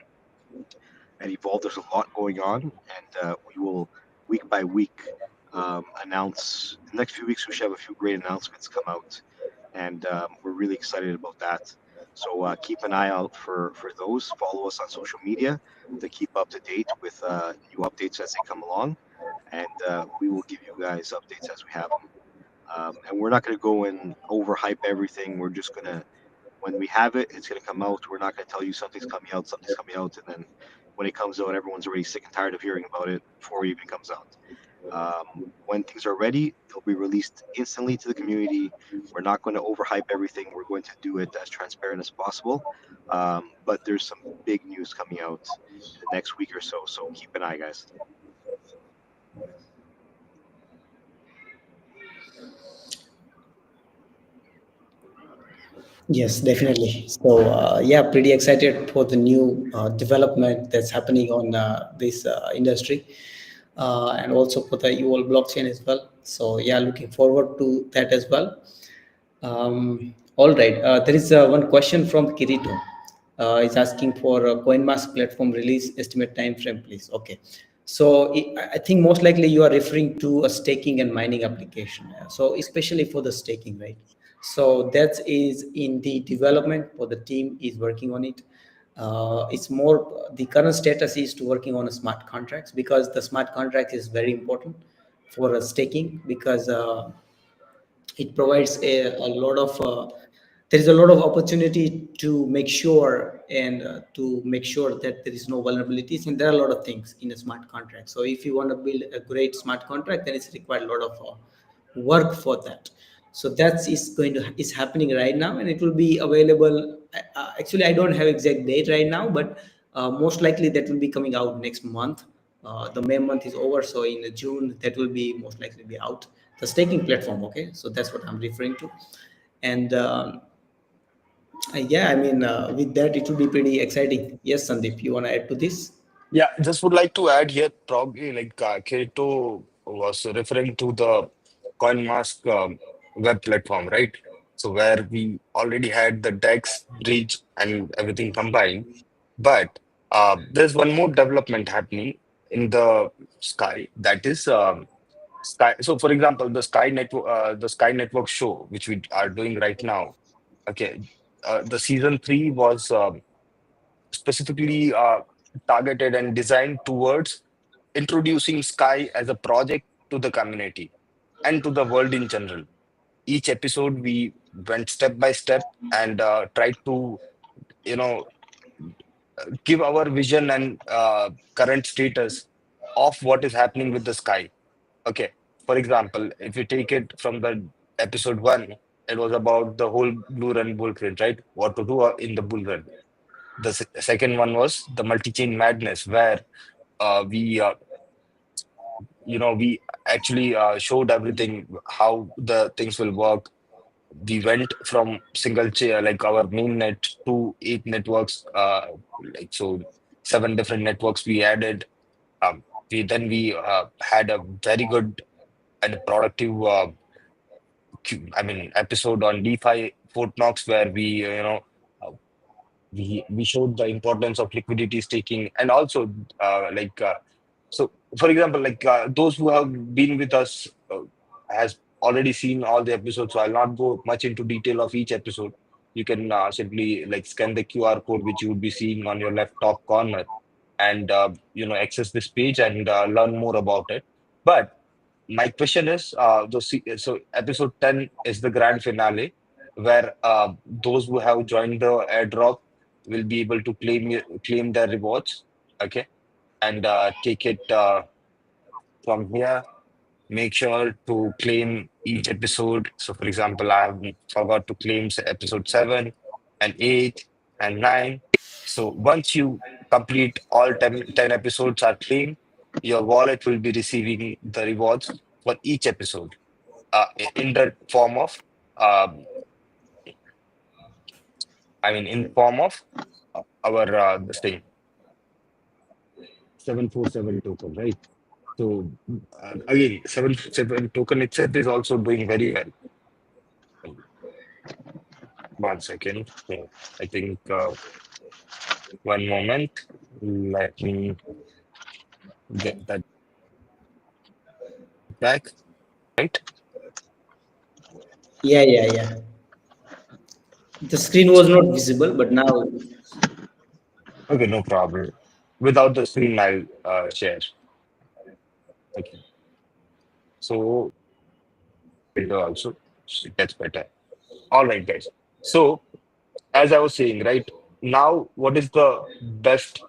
At Evolve, there's a lot going on, and we will week by week announce. The next few weeks, we should have a few great announcements come out, and we're really excited about that. So keep an eye out for those. Follow us on social media to keep up to date with new updates as they come along, and we will give you guys updates as we have them. And we're not going to go and overhype everything. We're just going to, when we have it, it's going to come out. We're not going to tell you something's coming out, and then when it comes out, everyone's already sick and tired of hearing about it before it even comes out. When things are ready, they'll be released instantly to the community. We're not going to overhype everything. We're going to do it as transparent as possible. But there's some big news coming out in the next week or so. So keep an eye, guys. Yes, definitely. So, yeah, pretty excited for the new development that's happening on this industry, and also for the UL blockchain as well. So, yeah, looking forward to that as well. All right. There is one question from Kirito. Is asking for a CoinMask platform release estimate time frame, please. Okay. So I think most likely you are referring to a staking and mining application. So especially for the staking, right? So that is in the development, or the team is working on it. It's more, the current status is to working on a smart contracts, because the smart contract is very important for staking, because it provides a lot of there is a lot of opportunity to make sure, and to make sure that there is no vulnerabilities, and there are a lot of things in a smart contract. So if you want to build a great smart contract, then it's required a lot of work for that. So that is happening right now, and it will be available. Actually, I don't have exact date right now, but most likely that will be coming out next month. The May month is over, so in June that will be most likely be out, the staking platform. Okay, so that's what I'm referring to. And yeah, I mean, with that it will be pretty exciting. Yes, Sandeep, you want to add to this? Yeah, just would like to add here, probably like Kato was referring to the CoinMask web platform, right? So where we already had the DEX, Bridge, and everything combined. But there's one more development happening in the Sky. That is Sky. So, for example, the Sky Network show, which we are doing right now. Okay, the season three was specifically targeted and designed towards introducing Sky as a project to the community and to the world in general. Each episode, we went step by step and tried to, you know, give our vision and current status of what is happening with the Sky. Okay. For example, if you take it from the episode one, it was about the whole blue run bull print, right? What to do in the bull run. The second one was the multi-chain madness, where we we actually showed everything how the things will work. We went from single chair, like our main net, to eight networks, like so seven different networks we added. We had a very good and productive episode on DeFi Fort Knox, where we uh, We showed the importance of liquidity staking, and also like so for example, like those who have been with us has already seen all the episodes, so I'll not go much into detail of each episode. You can simply like scan the QR code which you would be seeing on your left top corner, and access this page and learn more about it. But my question is, so episode 10 is the grand finale, where those who have joined the airdrop will be able to claim their rewards, okay, and take it from here. Make sure to claim each episode. So, for example, I have forgot to claim episode 7 and 8 and 9. So, once you complete all 10 episodes are claimed, your wallet will be receiving the rewards for each episode in the form of, um, in form of our this thing, 747 token, right? So, again, 747 token itself is also doing very well. 1 second. Yeah, I think 1 moment. Let me get that back. Right. Yeah, yeah, yeah. The screen was not visible, but now, Okay, no problem. Without the screen, I'll share. Okay. So window also it gets better. All right, guys. So as I was saying, right now, what is the best?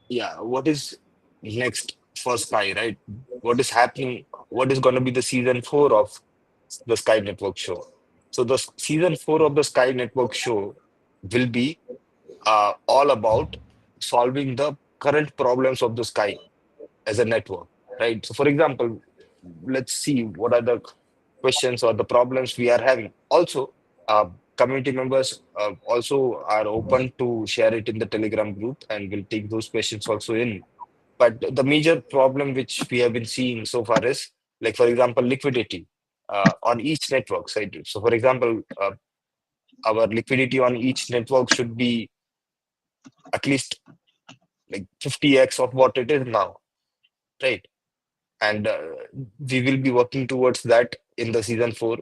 Yeah, what is next for Sky? Right, what is happening? What is going to be the season 4 of the Sky Network show? So the season 4 of the Sky Network show will be all about solving the current problems of the Sky as a network, right? So, for example, let's see what are the questions or the problems we are having. Also, community members also are open to share it in the Telegram group, and we'll take those questions also in. But the major problem which we have been seeing so far is, like, for example, liquidity on each network, right? So, for example, our liquidity on each network should be at least like 50x of what it is now, right? And we will be working towards that in the season 4.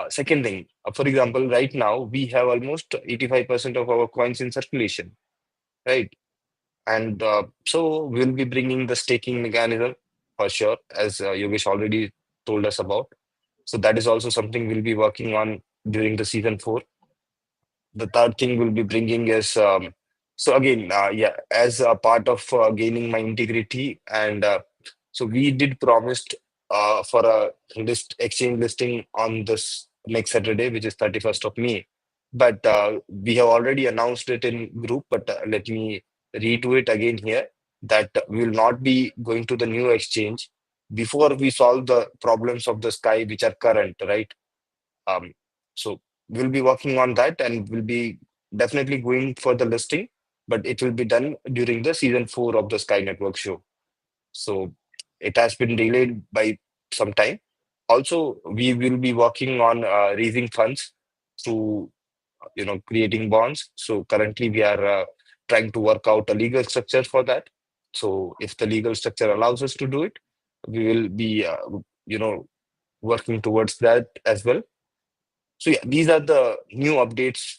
Second thing, for example, right now we have almost 85% of our coins in circulation, right? And so we'll be bringing the staking mechanism for sure, as Yogesh already told us about. So that is also something we'll be working on during the season 4. The third thing we'll be bringing is so again, yeah, as a part of gaining my integrity, and so we did promised for a exchange listing on this next Saturday, which is 31st of May. But we have already announced it in group, but let me redo it again here, that we will not be going to the new exchange before we solve the problems of the Sky which are current, right? Um, so we'll be working on that, and we'll be definitely going for the listing, but it will be done during the season 4 of the Sky Network show. So it has been delayed by some time. Also, we will be working on raising funds through creating bonds. So currently we are trying to work out a legal structure for that. So if the legal structure allows us to do it, we will be you know working towards that as well. So yeah, these are the new updates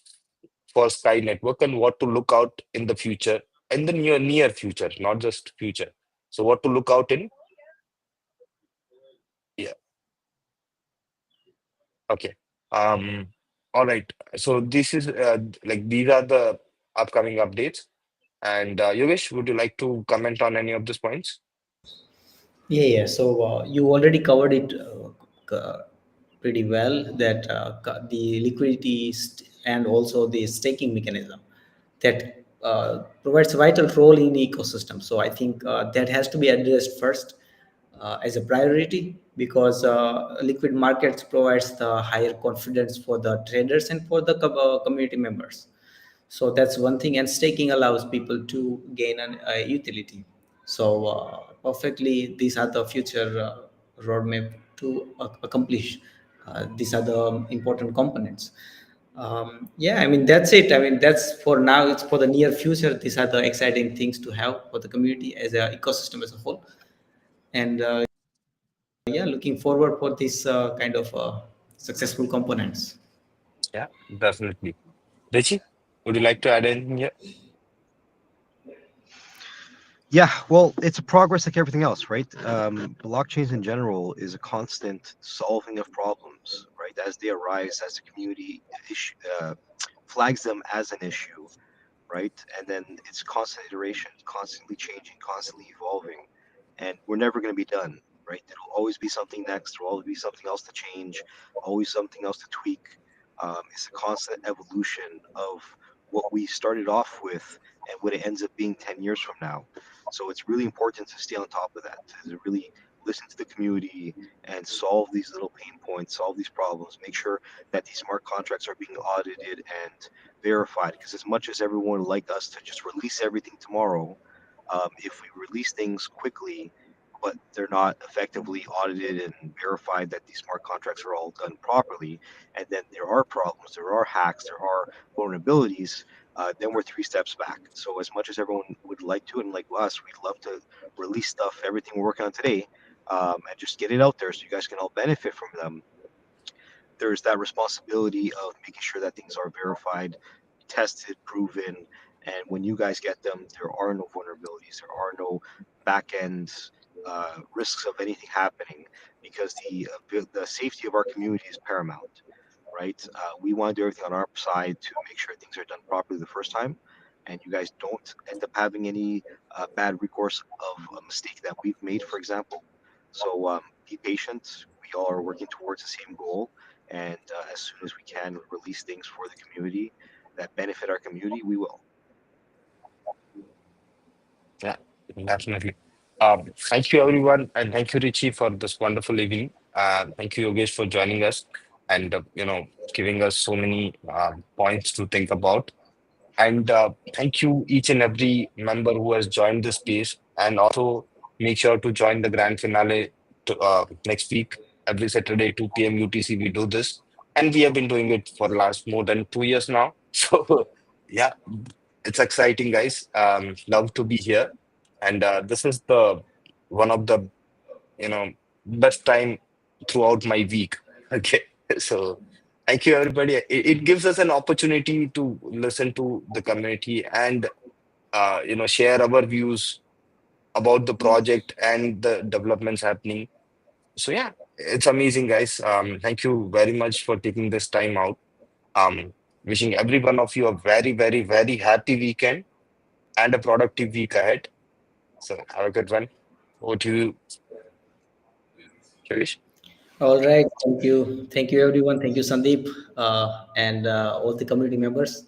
for Sky Network and what to look out in the future, in the near future, not just future. So what to look out in? Yeah. Okay. Um. All right. So this is like these are the upcoming updates. And Yogesh, would you like to comment on any of these points? yeah, yeah. So you already covered it pretty well. That the liquidity and also the staking mechanism that provides a vital role in ecosystem. So I think that has to be addressed first as a priority, because liquid markets provides the higher confidence for the traders and for the community members. So that's one thing, and staking allows people to gain a utility. So perfectly, these are the future roadmap to accomplish. These are the important components. Yeah, I mean that's it. I mean that's for now. It's for the near future. These are the exciting things to have for the community as an ecosystem as a whole. And yeah, looking forward for this kind of successful components. Yeah, definitely. Richie, would you like to add anything here? Yeah, well, it's a progress like everything else, right? Blockchains in general is a constant solving of problems, right? As they arise, as the community issue, flags them as an issue, right? And then it's constant iteration, constantly changing, constantly evolving, and we're never going to be done, right? There'll always be something next. There'll always be something else to change, always something else to tweak. It's a constant evolution of what we started off with and what it ends up being 10 years from now. So it's really important to stay on top of that, to really listen to the community and solve these little pain points, solve these problems, make sure that these smart contracts are being audited and verified. Because as much as everyone would like us to just release everything tomorrow, if we release things quickly, but they're not effectively audited and verified that these smart contracts are all done properly, and then there are problems, there are hacks, there are vulnerabilities, then we're three steps back. So as much as everyone would like to, and like us, we'd love to release stuff, everything we're working on today, and just get it out there so you guys can all benefit from them. There's that responsibility of making sure that things are verified, tested, proven, and when you guys get them, there are no vulnerabilities, there are no back end risks of anything happening because the safety of our community is paramount, right? We want to do everything on our side to make sure things are done properly the first time, and you guys don't end up having any bad recourse of a mistake that we've made, for example. So be patient. We all are working towards the same goal, and as soon as we can release things for the community that benefit our community, we will. Yeah, definitely. Thank you, everyone, and thank you, Richie, for this wonderful evening. Thank you, Yogesh, for joining us and giving us so many points to think about. And thank you, each and every member who has joined this space. And also make sure to join the grand finale next week, every Saturday, 2 p.m. UTC. We do this. And we have been doing it for the last more than 2 years now. So, yeah, it's exciting, guys. Love to be here. And this is the one of the, you know, best time throughout my week. Okay. So, thank you, everybody. It gives us an opportunity to listen to the community and share our views about the project and the developments happening. So yeah, it's amazing, guys. Thank you very much for taking this time out. Um, Wishing every one of you a very, very, very happy weekend and a productive week ahead. So have a good one. Over to you, Shirish. All right. Thank you. Thank you, everyone. Thank you, Sandeep, and all the community members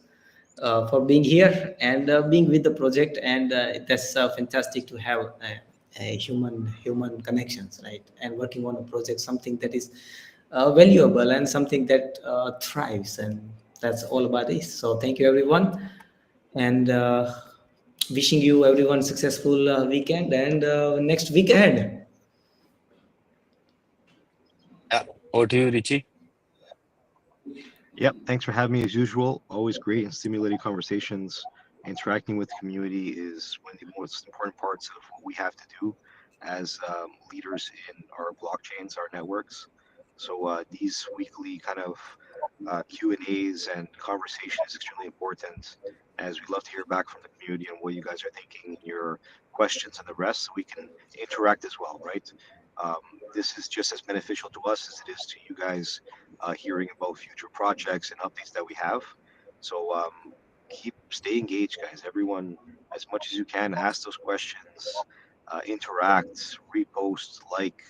for being here and being with the project. And that's fantastic to have a human connections, right? And working on a project, something that is valuable and something that thrives. And that's all about this. So thank you, everyone. And wishing you everyone successful weekend and next week ahead. Yeah, over to you, Richie. Yep. Thanks for having me as usual. Always great and stimulating conversations. Interacting with the community is one of the most important parts of what we have to do as leaders in our blockchains, our networks. So these weekly kind of Q and A's and conversation is extremely important, as we love to hear back from the community on what you guys are thinking, your questions, and the rest, so we can interact as well, right? Um, this is just as beneficial to us as it is to you guys hearing about future projects and updates that we have. So stay engaged, guys. Everyone, as much as you can, ask those questions, interact, repost, like,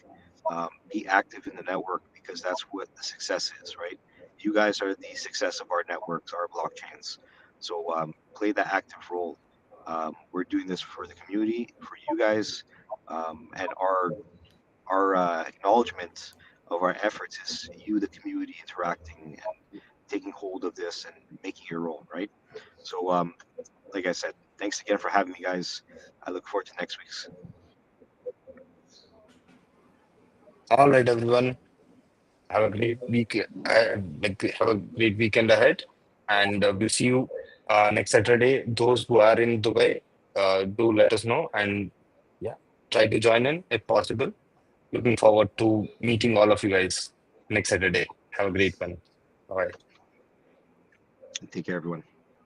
be active in the network because that's what the success is, right? You guys are the success of our networks, our blockchains. So play that active role. We're doing this for the community, for you guys, and our acknowledgement of our efforts is you, the community, interacting and taking hold of this and making your own, right? So, like I said, thanks again for having me, guys. I look forward to next week's. All right, everyone. have a great week, like have a great weekend ahead, and we'll see you next Saturday. Those who are in Dubai, do let us know, and yeah, try to join in if possible. Looking forward to meeting all of you guys next Saturday. Have a great one. Bye. Take care, everyone.